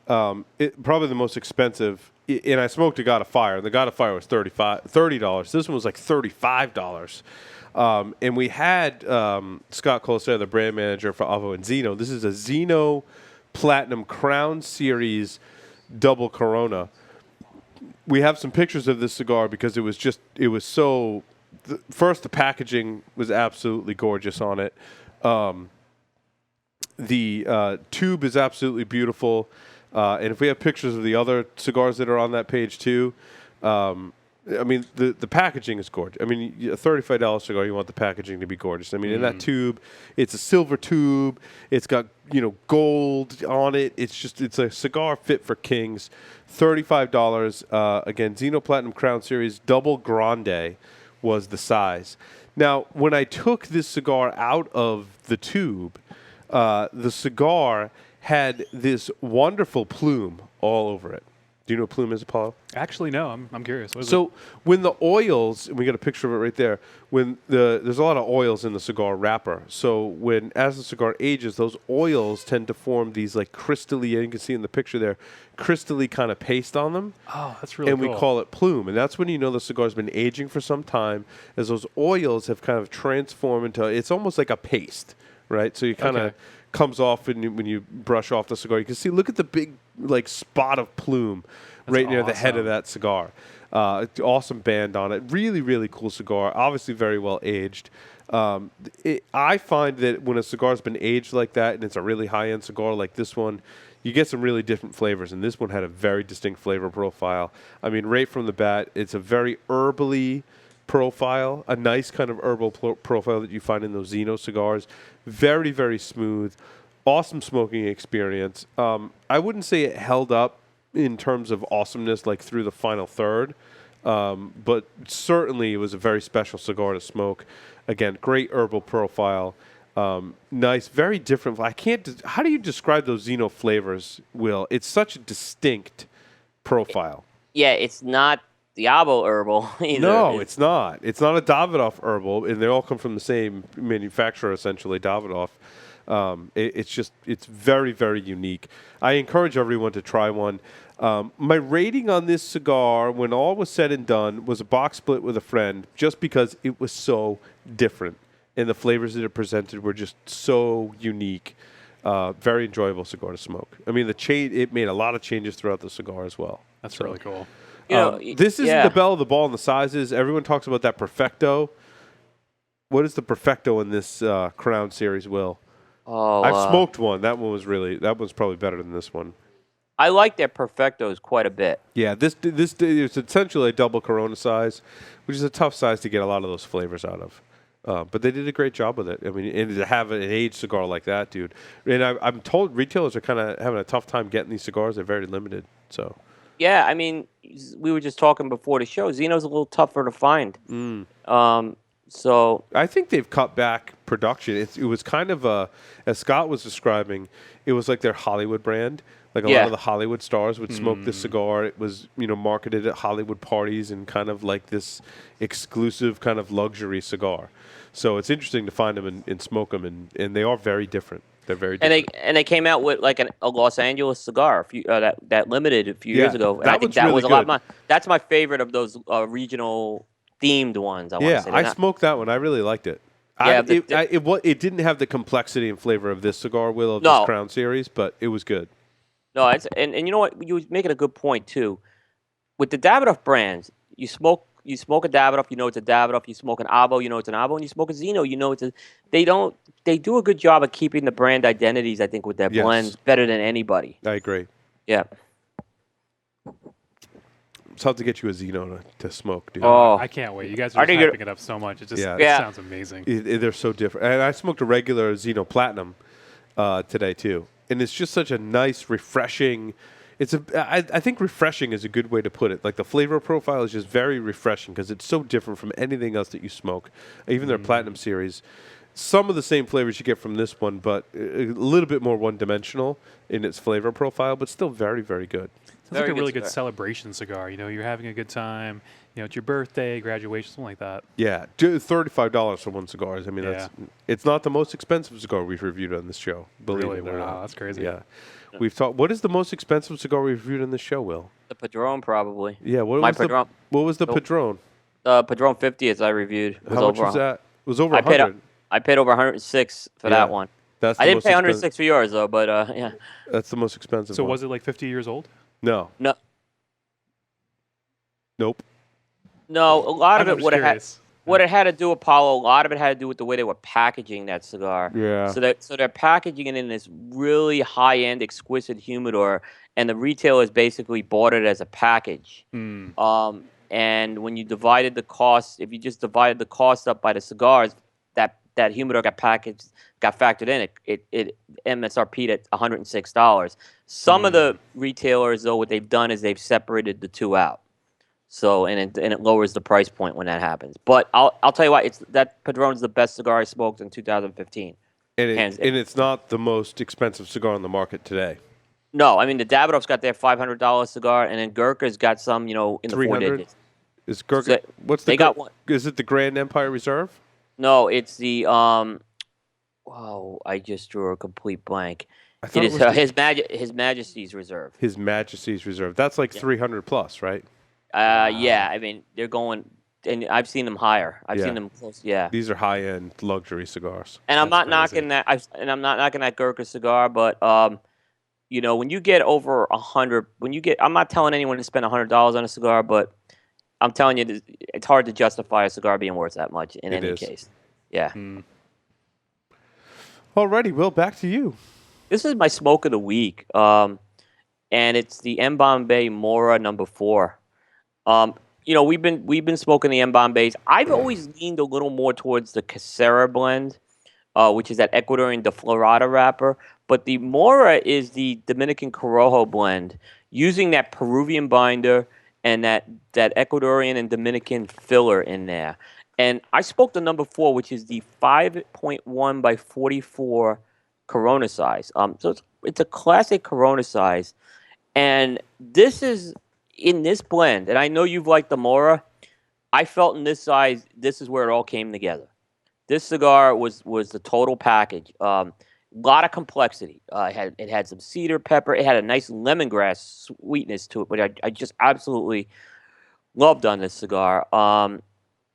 S1: Probably the most expensive. And I smoked a God of Fire. And the God of Fire was $30. This one was like $35. And we had Scott Colestero, the brand manager for Avo and Zino. This is a Zino Platinum Crown Series Double Corona. We have some pictures of this cigar because it was so... First, the packaging was absolutely gorgeous on it. The tube is absolutely beautiful. And if we have pictures of the other cigars that are on that page too, the packaging is gorgeous. I mean, a $35 cigar, you want the packaging to be gorgeous. I mean, in that tube, it's a silver tube. It's got, gold on it. It's a cigar fit for kings. $35. Again, Zino Platinum Crown Series Double Grande was the size. Now, when I took this cigar out of the tube, the cigar had this wonderful plume all over it. Do you know what plume is, Apollo?
S4: Actually, no. I'm curious. What is
S1: So when the oils, and we got a picture of it right there, there's a lot of oils in the cigar wrapper. So as the cigar ages, those oils tend to form these like crystally, and you can see in the picture there, crystally kind of paste on them.
S4: Oh, that's really
S1: cool. And we call it plume. And that's when you know the cigar's been aging for some time, as those oils have kind of transformed into, it's almost like a paste, right? So you kind of comes off when you brush off the cigar. You can see, look at the big like spot of plume right near the head of that cigar. Awesome band on it. Really, really cool cigar. Obviously very well aged. I find that when a cigar's been aged like that and it's a really high-end cigar like this one, you get some really different flavors, and this one had a very distinct flavor profile. I mean, right from the bat, it's a very herbally profile, a nice kind of herbal profile that you find in those Zino cigars. Very, very smooth. Awesome smoking experience. I wouldn't say it held up in terms of awesomeness like through the final third, but certainly it was a very special cigar to smoke. Again, great herbal profile. Nice, very different. How do you describe those Zino flavors, Will? It's such a distinct profile.
S3: Yeah, it's not Diablo herbal either.
S1: No, it's not. It's not a Davidoff herbal, and they all come from the same manufacturer, essentially, Davidoff. It's very, very unique. I encourage everyone to try one. My rating on this cigar, when all was said and done, was a box split with a friend, just because it was so different, and the flavors that it presented were just so unique. Very enjoyable cigar to smoke. I mean, it made a lot of changes throughout the cigar as well.
S4: That's really cool.
S1: This isn't the bell of the ball in the sizes. Everyone talks about that Perfecto. What is the Perfecto in this Crown Series, Will?
S3: Oh,
S1: I've smoked one. That one's probably better than this one.
S3: I like their Perfectos quite a bit.
S1: Yeah, this is essentially a double Corona size, which is a tough size to get a lot of those flavors out of. But they did a great job with it. I mean, and to have an aged cigar like that, dude. And I'm told retailers are kind of having a tough time getting these cigars. They're very limited. So.
S3: Yeah, I mean, we were just talking before the show. Zino's a little tougher to find. So
S1: I think they've cut back production. It was kind of as Scott was describing, it was like their Hollywood brand. Like a lot of the Hollywood stars would smoke this cigar. It was, marketed at Hollywood parties and kind of like this exclusive kind of luxury cigar. So it's interesting to find them and smoke them, and they are very different. They're very different.
S3: And they came out with like a Los Angeles cigar that limited a few years ago.
S1: I think that was really good.
S3: That's my favorite of those regional themed ones.
S1: I smoked that one. I really liked it. It didn't have the complexity and flavor of this cigar, Will, of this Crown Series, but it was good.
S3: No, and you know what? You were making a good point too. With the Davidoff brands, you smoke a Davidoff, you know it's a Davidoff. You smoke an Avo, you know it's an Avo. And you smoke a Zino, you know it's a. They do a good job of keeping the brand identities, I think, with their blends better than anybody.
S1: I agree.
S3: Yeah.
S1: It's hard to get you a Zino to smoke, dude.
S4: Oh, I can't wait. You guys are just hyping it up so much. It just sounds amazing.
S1: They're so different. And I smoked a regular Zino Platinum today, too. And it's just such a nice, refreshing. I think refreshing is a good way to put it. Like the flavor profile is just very refreshing because it's so different from anything else that you smoke. Even their Platinum series, some of the same flavors you get from this one, but a little bit more one-dimensional in its flavor profile, but still very, very good.
S4: Sounds like a really good celebration cigar. You know, you're having a good time. You know, it's your birthday, graduation, something like that.
S1: Yeah, $35 for one cigar. I mean, it's not the most expensive cigar we've reviewed on this show. Believe it or not.
S4: That's crazy.
S1: Yeah, we've talked. What is the most expensive cigar we've reviewed on this show, Will?
S3: The Padrone, probably.
S1: Yeah, what was the Padrone?
S3: Padrone 50th I reviewed.
S1: How much was that? It was over 100.
S3: I paid over 106 for that one. I didn't pay 106 for yours though, but yeah.
S1: That's the most expensive.
S4: So
S1: one.
S4: was it like 50 years old?
S1: No. Nope.
S3: No, a lot of it would have had. What it had to do, Apollo, a lot of it had to do with the way they were packaging that cigar.
S1: Yeah.
S3: So they're packaging it in this really high-end, exquisite humidor, and the retailers basically bought it as a package. And when you divided the cost, if you just divided the cost up by the cigars, that humidor got factored in. It MSRP'd at $106. Some of the retailers, though, what they've done is they've separated the two out. So and it lowers the price point when that happens. But I'll tell you what, that Padrone's the best cigar I smoked in 2015.
S1: And it's not the most expensive cigar on the market today.
S3: No, I mean the Davidoff's got their $500 cigar, and then Gurkha's got some, in the 4 digits.
S1: Is Gurkha?
S3: Got one.
S1: Is it the Grand Empire Reserve?
S3: No, it's the I just drew a complete blank. It is His Majesty's Reserve.
S1: His Majesty's Reserve. That's like 300 plus, right?
S3: Yeah, I mean they're going, and I've seen them higher. I've seen them close. Yeah,
S1: these are high-end luxury cigars.
S3: And I'm not knocking that. I'm not knocking that Gurkha cigar, but when you get over 100, I'm not telling anyone to spend $100 on a cigar, but I'm telling you, it's hard to justify a cigar being worth that much in any case. Yeah.
S1: Alrighty, Will, back to you.
S3: This is my smoke of the week, and it's the M. Bombay Mora No. 4. We've been smoking the M. Bombays. I've always leaned a little more towards the Casera blend, which is that Ecuadorian de Florada wrapper. But the Mora is the Dominican Corojo blend, using that Peruvian binder and that Ecuadorian and Dominican filler in there. And I smoked the No. 4, which is the 5.1 by 44 Corona size. So it's a classic Corona size, and this is. In this blend, and I know you've liked the Mora, I felt in this size, this is where it all came together. This cigar was the total package. A lot of complexity. It had some cedar pepper. It had a nice lemongrass sweetness to it, but I just absolutely loved on this cigar.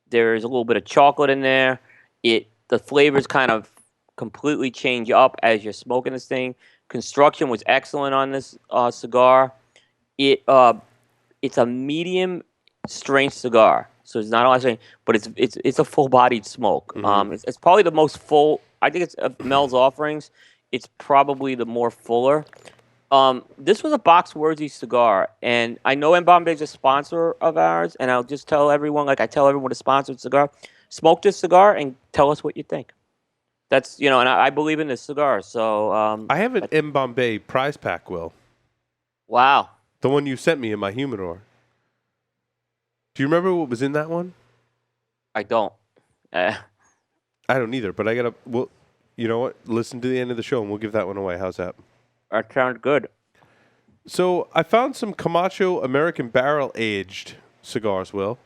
S3: There's a little bit of chocolate in there. The flavors kind of completely change up as you're smoking this thing. Construction was excellent on this cigar. It's a medium strength cigar, so it's not a lot of strength, but it's a full bodied smoke. It's probably the most full. I think it's of Mel's offerings. It's probably the more fuller. This was a box worthy cigar, and I know M. Bombay's a sponsor of ours, and I'll just tell everyone, like I tell everyone to sponsor a cigar, smoke this cigar and tell us what you think. That's and I believe in this cigar. So
S1: I have an M. Bombay prize pack, Will.
S3: Wow.
S1: The one you sent me in my humidor. Do you remember what was in that one?
S3: I don't.
S1: I don't either, but I got to... Well, you know what? Listen to the end of the show, and we'll give that one away. How's that?
S3: That sounds good.
S1: So I found some Camacho American Barrel Aged cigars, Will.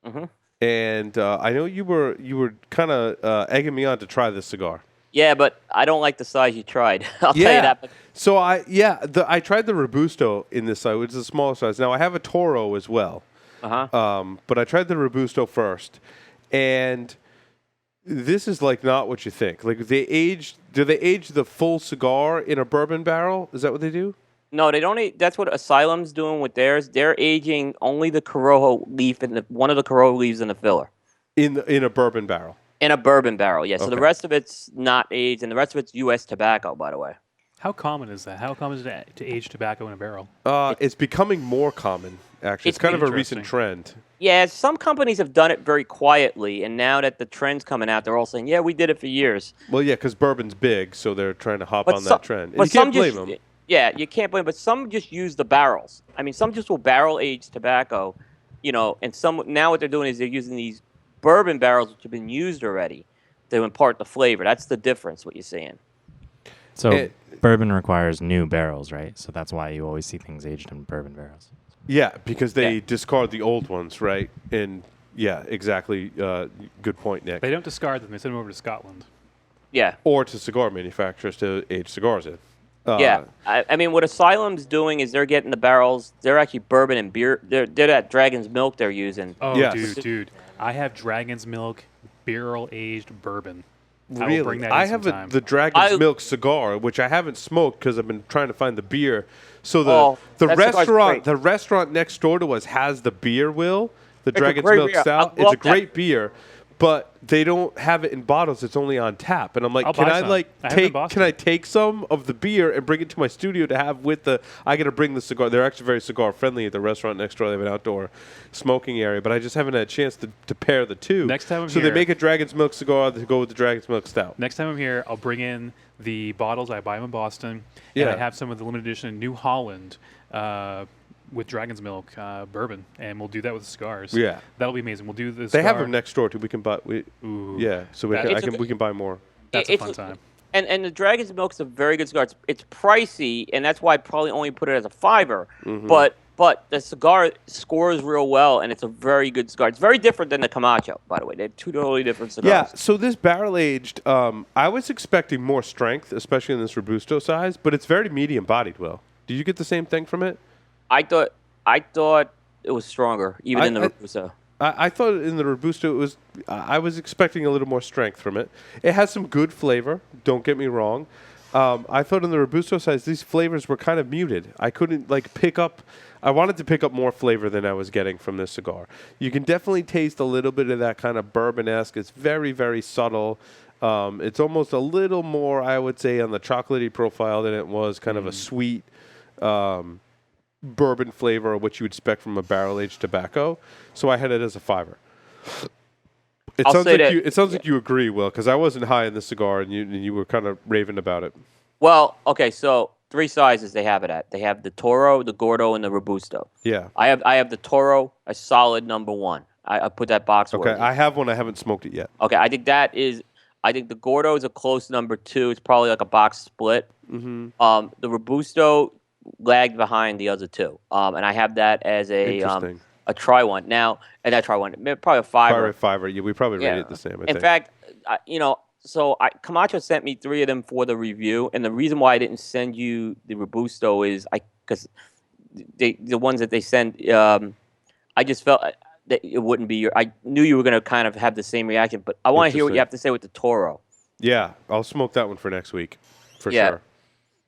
S3: Mm-hmm.
S1: And I know you were kind of egging me on to try this cigar.
S3: Yeah, but I don't like the size you tried. I'll tell you that. But
S1: so I tried the Robusto in this size, which is a smaller size. Now I have a Toro as well. But I tried the Robusto first, and this is like not what you think. Like do they age the full cigar in a bourbon barrel? Is that what they do?
S3: No, they don't. That's what Asylum's doing with theirs. They're aging only the Corojo leaf and one of the Corojo leaves in the filler.
S1: In a bourbon barrel. In
S3: a bourbon barrel, yes. Yeah. So the rest of it's not aged, and the rest of it's U.S. tobacco, by the way.
S4: How common is that? How common is it to age tobacco in a barrel?
S1: It's becoming more common, actually. It's kind of a recent trend.
S3: Yeah, some companies have done it very quietly, and now that the trend's coming out, they're all saying, yeah, we did it for years.
S1: Well, yeah, because bourbon's big, so they're trying to hop on that trend. And you can't blame them.
S3: Yeah, you can't blame, but some just use the barrels. I mean, some just will barrel age tobacco, and some now what they're doing is they're using these bourbon barrels which have been used already to impart the flavor. That's the difference. What you're saying.
S5: So bourbon requires new barrels, right? So that's why you always see things aged in bourbon barrels.
S1: Yeah, because they discard the old ones, right? And yeah, exactly. Good point, Nick.
S4: They don't discard them; they send them over to Scotland.
S3: Yeah.
S1: Or to cigar manufacturers to age cigars in.
S3: Yeah, I mean, what Asylum's doing is they're getting the barrels. They're actually bourbon and beer. They're that Dragon's Milk they're using.
S4: Oh,
S1: Yes.
S4: dude, I have Dragon's Milk barrel-aged bourbon. I will
S1: Really?
S4: bring that in
S1: I have
S4: sometime.
S1: the Dragon's Milk cigar, which I haven't smoked because I've been trying to find the beer. So the
S3: that cigar's great.
S1: restaurant next door to us has the beer, Will, the
S3: It's a
S1: Dragon's
S3: great
S1: Milk
S3: beer.
S1: stout.
S3: I
S1: It's a
S3: love that.
S1: great beer, but they don't have it in bottles. It's only on tap. And I'm like,
S4: I'll
S1: can
S4: buy
S1: I
S4: some.
S1: like
S4: I have it in
S1: take
S4: Boston.
S1: can I take some of the beer and bring it to my studio to have with the I got to bring the cigar. They're actually very cigar friendly at the restaurant next door. They have an outdoor smoking area, but I just haven't had a chance to pair the two.
S4: Next time I'm
S1: so
S4: here-
S1: they make a Dragon's Milk cigar to go with the Dragon's Milk stout.
S4: Next time I'm here, I'll bring in the bottles. I buy them in Boston.
S1: Yeah.
S4: And I have some of the limited edition New Holland with Dragon's Milk bourbon, and we'll do that with the cigars.
S1: Yeah.
S4: That'll be amazing. We'll do the
S1: They have
S4: cigar-
S1: them next door too. We can buy.
S4: Ooh.
S1: Yeah, so we
S4: That-
S1: can,
S3: It's a-
S1: we can buy more.
S4: That's a
S3: It's-
S4: fun time.
S3: And the Dragon's Milk's a very good cigar. It's pricey, and that's why I probably only put it as a $5.
S1: Mm-hmm.
S3: But the cigar scores real well, and it's a very good cigar. It's very different than the Camacho, by the way. They're two totally different cigars.
S1: Yeah, so this barrel aged, I was expecting more strength, especially in this Robusto size, but it's very medium bodied. Will, did you get the same thing from it?
S3: I thought it was stronger, even in the Robusto.
S1: I thought in the Robusto it was. I was expecting a little more strength from it. It has some good flavor. Don't get me wrong. I thought in the Robusto size these flavors were kind of muted. I couldn't pick up. I wanted to pick up more flavor than I was getting from this cigar. You can definitely taste a little bit of that kind of bourbon-esque. It's very, very subtle. It's almost a little more, I would say, on the chocolatey profile than it was kind of a sweet bourbon flavor, what you would expect from a barrel-aged tobacco. So I had it as a $5. It sounds like you agree, Will, because I wasn't high in the cigar, and you were kind of raving about it.
S3: Well, okay, so 3 sizes they have it at. They have the Toro, the Gordo, and the Robusto.
S1: Yeah.
S3: I have the Toro, a solid number 1. I put that box.
S1: Okay, I have one. I haven't smoked it yet.
S3: Okay, I think the Gordo is a close number 2. It's probably like a box split.
S1: Mm-hmm.
S3: The Robusto lagged behind the other 2. And I have that as
S1: Interesting.
S3: a try one. Now, and that try one, probably a $5.
S1: $5. Yeah, we probably rated it the same. I
S3: In
S1: think.
S3: fact, Camacho sent me 3 of them for the review, and the reason why I didn't send you the Robusto is because the ones that they sent, I just felt that it wouldn't be I knew you were going to kind of have the same reaction, but I want to hear what you have to say with the Toro.
S1: Yeah, I'll smoke that one for next week, for
S3: Yeah.
S1: sure.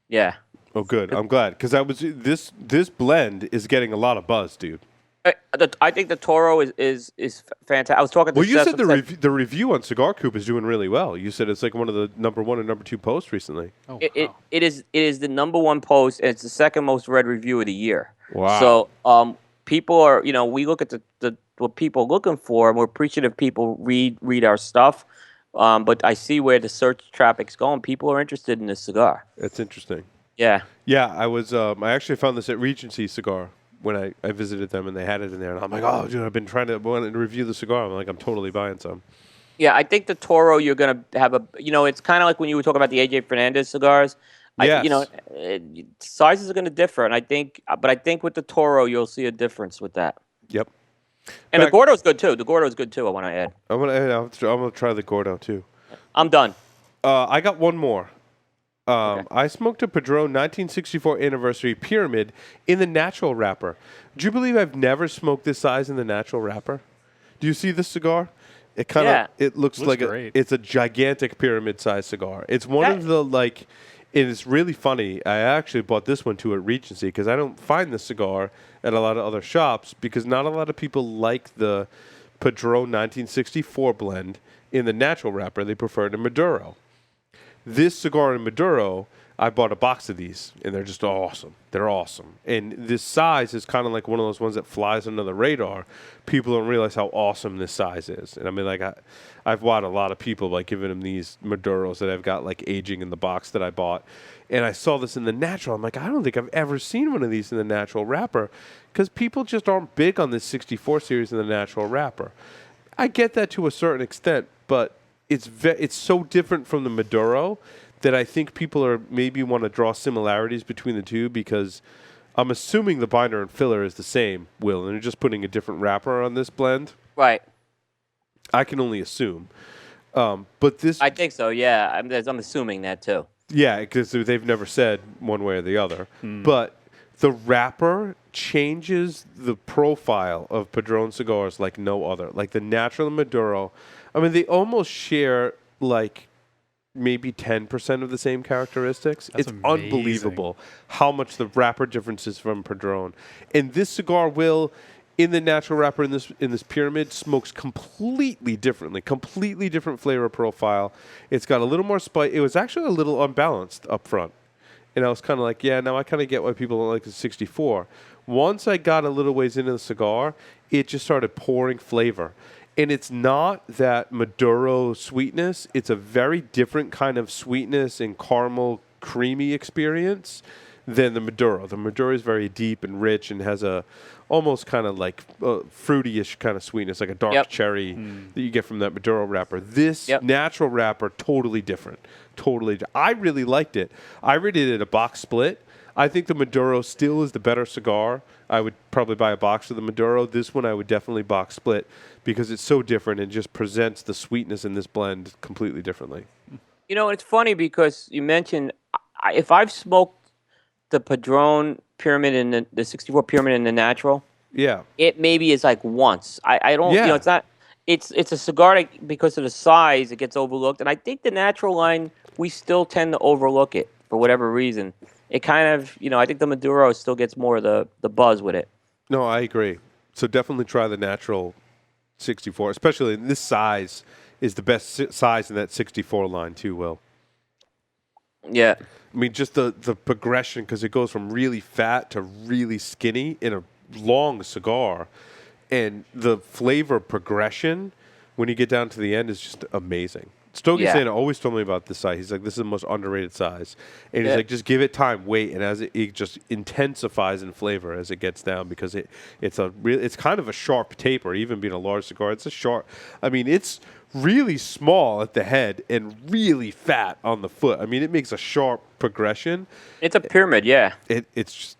S3: Yeah.
S1: Oh, good. I'm glad because this blend is getting a lot of buzz, dude.
S3: I think the Toro is fantastic. I was talking to
S1: Well, you
S3: Seth
S1: said the review on Cigar Coop is doing really well. You said it's like one of the number 1 and number 2 posts recently.
S4: Oh,
S3: It
S4: wow.
S3: is the number 1 post, and it's the second most read review of the year.
S1: Wow.
S3: So people are, we look at the what people are looking for, and we're appreciative people read our stuff. But I see where the search traffic's going. People are interested in this cigar.
S1: That's interesting.
S3: Yeah.
S1: Yeah, I was. I actually found this at Regency Cigar when I visited them, and they had it in there. And I'm like, oh, dude, I've been trying to review the cigar. I'm like, I'm totally buying some.
S3: Yeah, I think the Toro, you're going to have it's kind of like when you were talking about the AJ Fernandez cigars.
S1: Yes.
S3: Sizes are going to differ, and I think with the Toro, you'll see a difference with that.
S1: Yep.
S3: And the Gordo's good too. The Gordo's good too. I want to add.
S1: I'm gonna try the Gordo too.
S3: I'm done.
S1: I got one more.
S3: Okay.
S1: I smoked a Padrone 1964 anniversary pyramid in the natural wrapper. Do you believe I've never smoked this size in the natural wrapper? Do you see this cigar? It kind of it looks like
S4: great.
S1: it's a gigantic pyramid size cigar. It's one of the it's really funny. I actually bought this one too at Regency because I don't find this cigar at a lot of other shops because not a lot of people like the Padrone 1964 blend in the natural wrapper. They prefer it in Maduro. This cigar in Maduro, I bought a box of these, and they're just awesome. They're awesome. And this size is kind of like one of those ones that flies under the radar. People don't realize how awesome this size is. And I mean, like, I've watched a lot of people, like, giving them these Maduros that I've got, like, aging in the box that I bought. And I saw this in the natural. I'm like, I don't think I've ever seen one of these in the natural wrapper, because people just aren't big on this 64 series in the natural wrapper. I get that to a certain extent, but it's so different from the Maduro that I think people are maybe want to draw similarities between the two, because I'm assuming the binder and filler is the same, Will, and they're just putting a different wrapper on this blend.
S3: Right.
S1: I can only assume. But this...
S3: I think so, yeah. I'm assuming that, too.
S1: Yeah, because they've never said one way or the other. But the wrapper changes the profile of Padrone cigars like no other. Like the Natural and Maduro, I mean, they almost share, like, maybe 10% of the same characteristics.
S4: That's
S1: it's
S4: amazing.
S1: Unbelievable how much the wrapper differences from Padrone. And this cigar, Will, in the natural wrapper in this pyramid, smokes completely differently, completely different flavor profile. It's got a little more spice. It was actually a little unbalanced up front. And I was kind of like, yeah, now I kind of get why people don't like the 64. Once I got a little ways into the cigar, it just started pouring flavor. And it's not that Maduro sweetness. It's a very different kind of sweetness and caramel creamy experience than the Maduro. The Maduro is very deep and rich and has a almost kind of like fruity-ish kind of sweetness, like a dark cherry that you get from that Maduro wrapper. This natural wrapper, totally different. Totally. I really liked it. I rated it a box split. I think the Maduro still is the better cigar. I would probably buy a box of the Maduro. This one I would definitely box split because it's so different and just presents the sweetness in this blend completely differently.
S3: You know, it's funny because you mentioned if I've smoked the Padrone pyramid and the 64 pyramid in the natural, it maybe is like once. I don't, you know, it's not. It's a cigar that, because of the size, it gets overlooked, and I think the natural line we still tend to overlook it for whatever reason. It kind of, you know, I think the Maduro still gets more of the buzz with it.
S1: No, I agree. So definitely try the natural 64, especially in this size is the best size in that 64 line too, Will.
S3: Yeah.
S1: I mean, just the progression, because it goes from really fat to really skinny in a long cigar. And the flavor progression when you get down to the end is just amazing. Stogie Santa always told me about this size. He's like, this is the most underrated size. And he's like, just give it time, wait. And as it just intensifies in flavor as it gets down, because it's kind of a sharp taper, even being a large cigar. It's a sharp, I mean, it's really small at the head and really fat on the foot. I mean, it makes a sharp progression.
S3: It's a pyramid, yeah.
S1: It's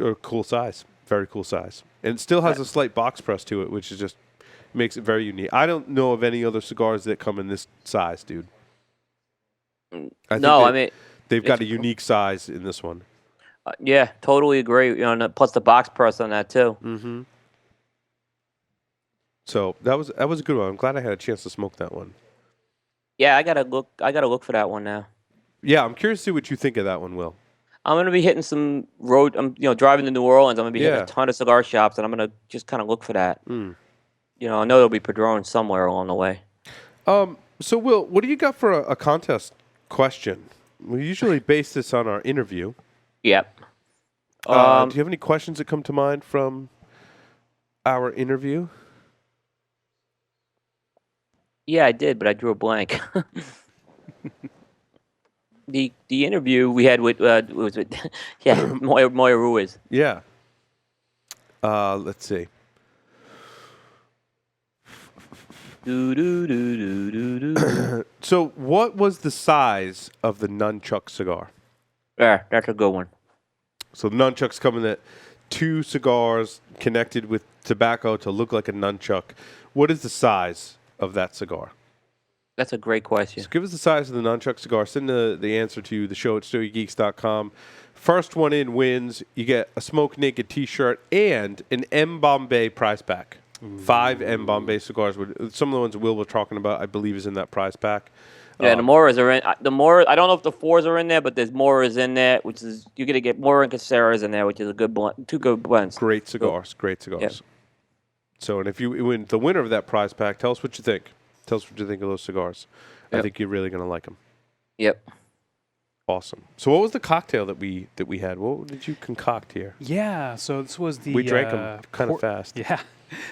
S1: a cool size, very cool size. And it still has a slight box press to it, which is just makes it very unique. I don't know of any other cigars that come in this size, dude.
S3: I mean,
S1: they've got a unique size in this one.
S3: Yeah, totally agree. You know, plus the box press on that too.
S1: Mm-hmm. So that was a good one. I'm glad I had a chance to smoke that one.
S3: Yeah, I gotta look for that one now.
S1: Yeah, I'm curious to see what you think of that one, Will.
S3: I'm gonna be hitting some road. I'm driving to New Orleans. I'm gonna be hitting a ton of cigar shops, and I'm gonna just kind of look for that. You know, I know there'll be Padrone somewhere along the way.
S1: So, Will, what do you got for a contest question? We usually base this on our interview.
S3: Yep.
S1: Do you have any questions that come to mind from our interview?
S3: Yeah, I did, but I drew a blank. The interview we had with was with Moya Ruiz.
S1: Yeah. Let's see. So, what was the size of the nunchuck cigar?
S3: Yeah, that's a good one.
S1: So, the nunchucks come in that 2 cigars connected with tobacco to look like a nunchuck. What is the size of that cigar?
S3: That's a great question.
S1: So give us the size of the nunchuck cigar. Send the answer to the show at StogieGeeks.com. First one in wins. You get a Smoke Naked T-shirt and an M Bombay prize pack. 5 M Bombay cigars. Some of the ones Will was talking about, I believe, is in that prize pack.
S3: Yeah, the Moras are in. The Mora, I don't know if the 4s are in there, but there's Moras in there, which is you're gonna get Mora and Caceres in there, which is a good blend. 2 good blends.
S1: Great cigars. Great cigars.
S3: Yep.
S1: So, and if you win the winner of that prize pack, tell us what you think. Tell us what you think of those cigars.
S3: Yep.
S1: I think you're really going to like them.
S3: Yep.
S1: Awesome. So what was the cocktail that we had? What did you concoct here?
S4: Yeah, so this was the...
S1: We drank them kind of fast.
S4: Yeah,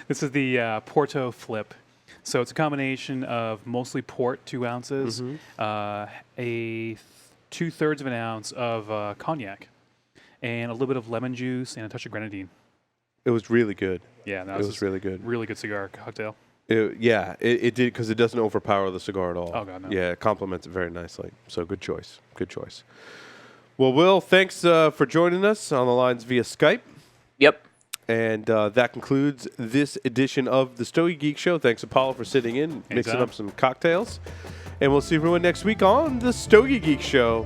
S4: this is the Porto Flip. So it's a combination of mostly port, 2 ounces, a 2/3 of an ounce of cognac, and a little bit of lemon juice and a touch of grenadine.
S1: It was really good.
S4: Yeah,
S1: it was really good.
S4: Really good cigar cocktail.
S1: It did, because it doesn't overpower the cigar at all.
S4: Oh, God, no.
S1: Yeah, it complements it very nicely. So good choice. Good choice. Well, Will, thanks for joining us on the lines via Skype.
S3: Yep.
S1: And that concludes this edition of the Stogie Geek Show. Thanks, Apollo, for sitting in, mixing
S4: Anytime.
S1: up some cocktails. And we'll see everyone next week on the Stogie Geek Show.